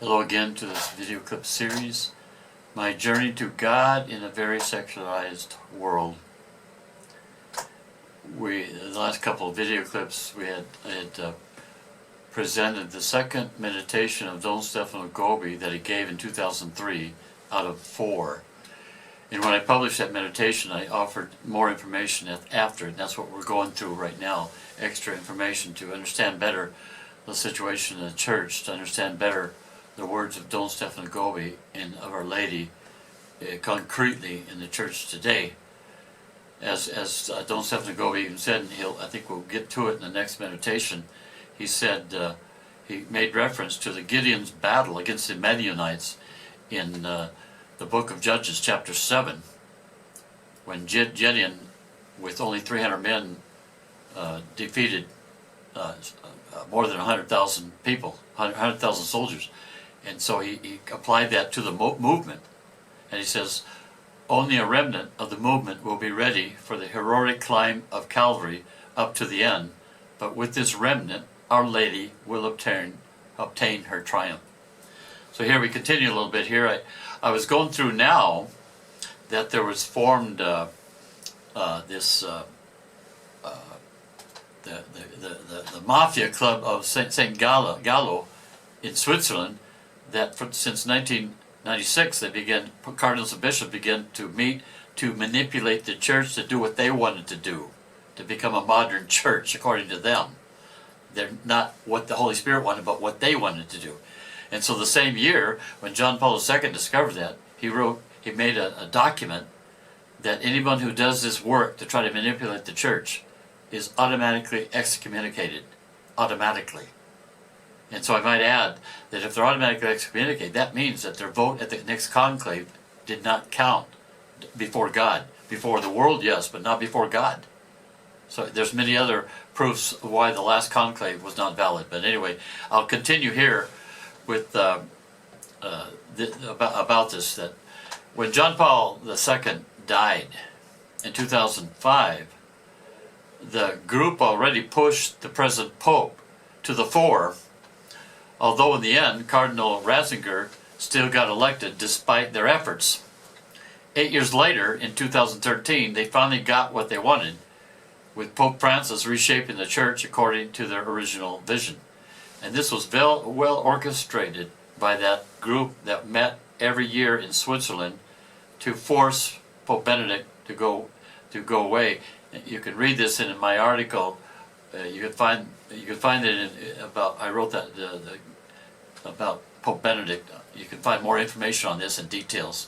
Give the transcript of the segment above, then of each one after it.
Hello again to this video clip series, my journey to God in a very secularized world. The last couple of video clips I had presented the second meditation of Don Stefano Gobi that he gave in 2003 out of 4. And when I published that meditation, I offered more information after it, and that's what we're going through right now, extra information to understand better the situation in the church, to understand better the words of Don Stefano Gobi and of Our Lady concretely in the church today. As Don Stefano Gobi even said, and I think we'll get to it in the next meditation, he said, he made reference to the Gideon's battle against the Midianites in the book of Judges, chapter 7, when Gideon, with only 300 men, defeated more than 100,000 people, 100,000 soldiers. And so he applied that to the movement. And he says, only a remnant of the movement will be ready for the heroic climb of Calvary up to the end. But with this remnant, Our Lady will obtain her triumph. So here we continue a little bit here. I was going through now that there was formed the Mafia Club of Saint Gallo in Switzerland, that since 1996 cardinals and bishops began to meet to manipulate the church to do what they wanted to do, to become a modern church according to them. They're not what the Holy Spirit wanted, but what they wanted to do. And so the same year, when John Paul II discovered that, he made a document that anyone who does this work to try to manipulate the church is automatically excommunicated, automatically. And so I might add that if they're automatically excommunicated, that means that their vote at the next conclave did not count before God. Before the world, yes, but not before God. So there's many other proofs of why the last conclave was not valid. But anyway, I'll continue here with about this, that when John Paul II died in 2005, the group already pushed the present Pope to the fore, although in the end Cardinal Ratzinger still got elected despite their efforts. 8 years later, in 2013, they finally got what they wanted, with Pope Francis reshaping the church according to their original vision. And this was well orchestrated by that group that met every year in Switzerland to force Pope Benedict to go away. You can read this in my article. You can find it about. I wrote that about Pope Benedict. You can find more information on this and details.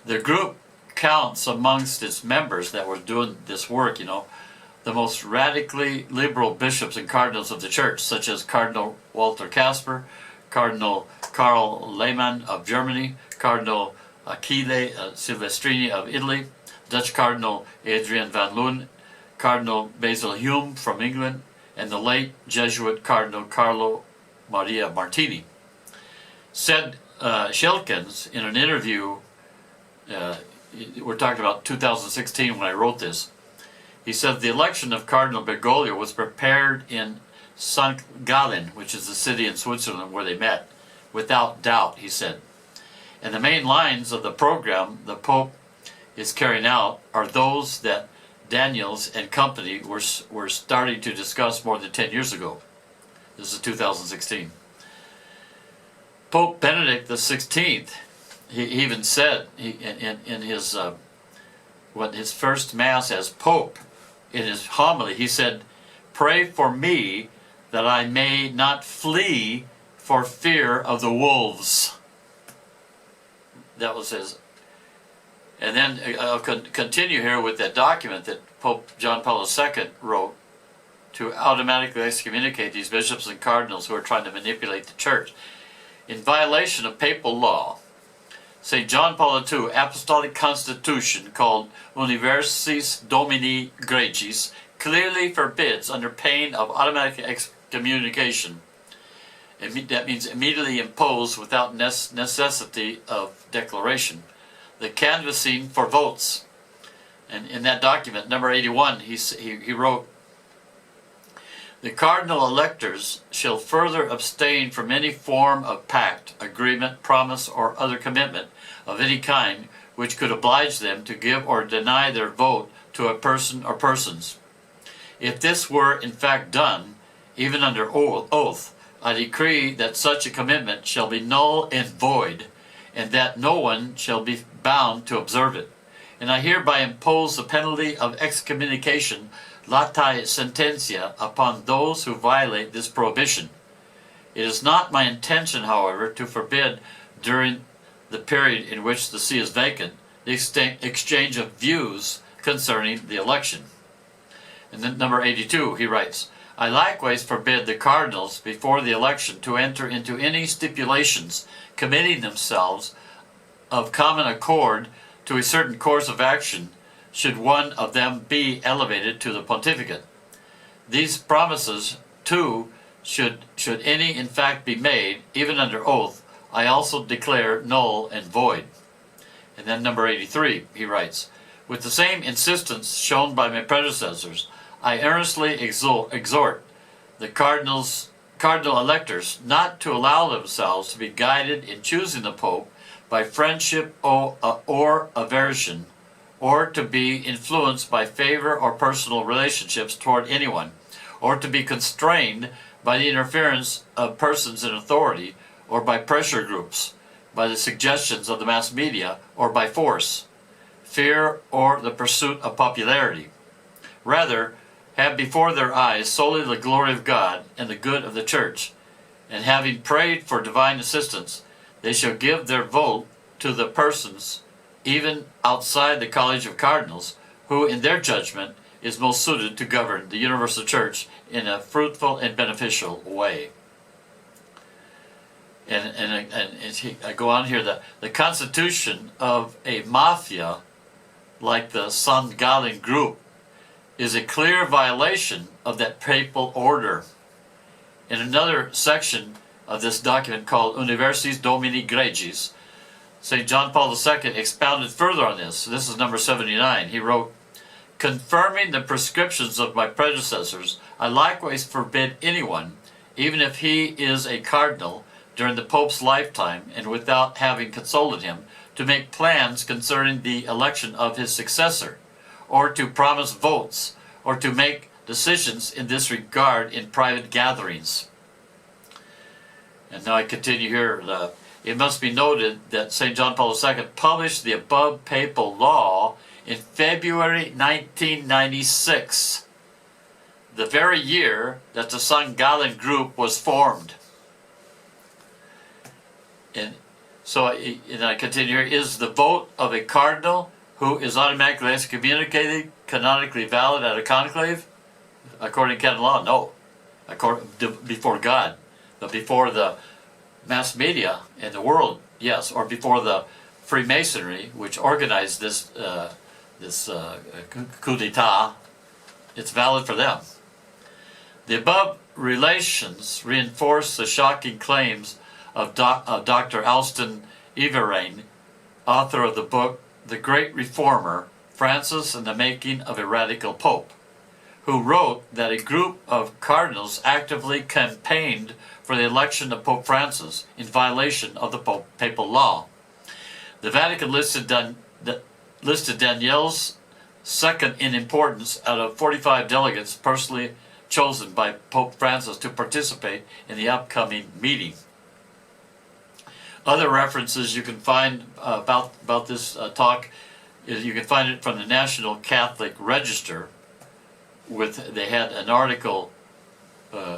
The group counts amongst its members that were doing this work, the most radically liberal bishops and cardinals of the church, such as Cardinal Walter Kasper, Cardinal Karl Lehmann of Germany, Cardinal Achille Silvestrini of Italy, Dutch Cardinal Adrian van Loon, Cardinal Basil Hume from England, and the late Jesuit Cardinal Carlo Maria Martini. Said Schelkens in an interview, we're talking about 2016 when I wrote this, he said the election of Cardinal Bergoglio was prepared in St. Gallen, which is the city in Switzerland where they met, without doubt, he said. And the main lines of the program the Pope is carrying out are those that Daniels and company were starting to discuss more than 10 years ago. This is 2016. Pope Benedict XVI, he even said in his his first Mass as Pope, in his homily, he said, "Pray for me that I may not flee for fear of the wolves." That was his. And then I'll continue here with that document that Pope John Paul II wrote to automatically excommunicate these bishops and cardinals who are trying to manipulate the church. In violation of papal law, St. John Paul II Apostolic Constitution, called Universis Domini Gregis, clearly forbids, under pain of automatic excommunication, that means immediately imposed without necessity of declaration, the canvassing for votes. And in that document, number 81, he wrote, The cardinal electors shall further abstain from any form of pact, agreement, promise, or other commitment of any kind which could oblige them to give or deny their vote to a person or persons. If this were in fact done, even under oath, I decree that such a commitment shall be null and void, and that no one shall be bound to observe it. And I hereby impose the penalty of excommunication, latae sententia, upon those who violate this prohibition. It is not my intention, however, to forbid, during the period in which the see is vacant, the exchange of views concerning the election. And then number 82, he writes, I likewise forbid the cardinals before the election to enter into any stipulations committing themselves of common accord to a certain course of action should one of them be elevated to the pontificate. These promises, too, should any in fact be made, even under oath, I also declare null and void. And then number 83, he writes, with the same insistence shown by my predecessors, I earnestly exhort the cardinal electors not to allow themselves to be guided in choosing the Pope by friendship or aversion, or to be influenced by favor or personal relationships toward anyone, or to be constrained by the interference of persons in authority, or by pressure groups, by the suggestions of the mass media, or by force, fear, or the pursuit of popularity. Rather, have before their eyes solely the glory of God and the good of the Church, and having prayed for divine assistance, they shall give their vote to the persons, even outside the College of Cardinals, who in their judgment is most suited to govern the universal Church in a fruitful and beneficial way. And I go on here, the constitution of a mafia like the St. Gallen group is a clear violation of that papal order. In another section of this document called Universis Domini Gregis, St. John Paul II expounded further on this. This is number 79. He wrote, confirming the prescriptions of my predecessors, I likewise forbid anyone, even if he is a cardinal, during the Pope's lifetime and without having consulted him, to make plans concerning the election of his successor, or to promise votes, or to make decisions in this regard in private gatherings. And now I continue here. It must be noted that St. John Paul II published the above papal law in February 1996, the very year that the St. Gallen group was formed. And so, and I continue here, is the vote of a cardinal who is automatically excommunicated canonically valid at a conclave? According to canon law, no. Before God. But before the mass media and the world, yes. Or before the Freemasonry, which organized this coup d'etat, it's valid for them. The above relations reinforce the shocking claims of Dr. Alston Everine, author of the book The Great Reformer, Francis and the Making of a Radical Pope, who wrote that a group of cardinals actively campaigned for the election of Pope Francis in violation of the papal law. The Vatican listed Daniel's second in importance out of 45 delegates personally chosen by Pope Francis to participate in the upcoming meeting. Other references you can find about this talk is you can find it from the National Catholic Register. They had an article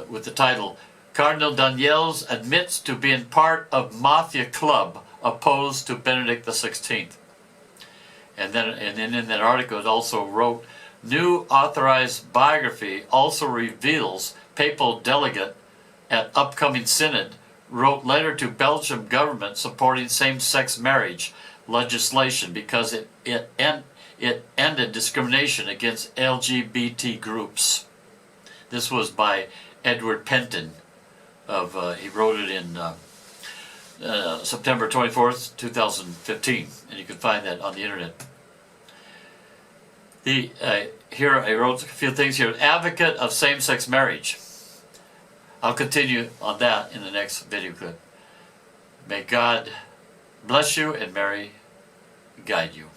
with the title "Cardinal Daniels admits to being part of mafia club opposed to Benedict XVI." And then in that article it also wrote, "New authorized biography also reveals papal delegate at upcoming synod wrote letter to Belgium government supporting same-sex marriage legislation because it ended discrimination against LGBT groups." This was by Edward Penton. He wrote it in September 24th, 2015, and you can find that on the internet. Here I wrote a few things here. Advocate of same-sex marriage. I'll continue on that in the next video clip. May God bless you and Mary guide you.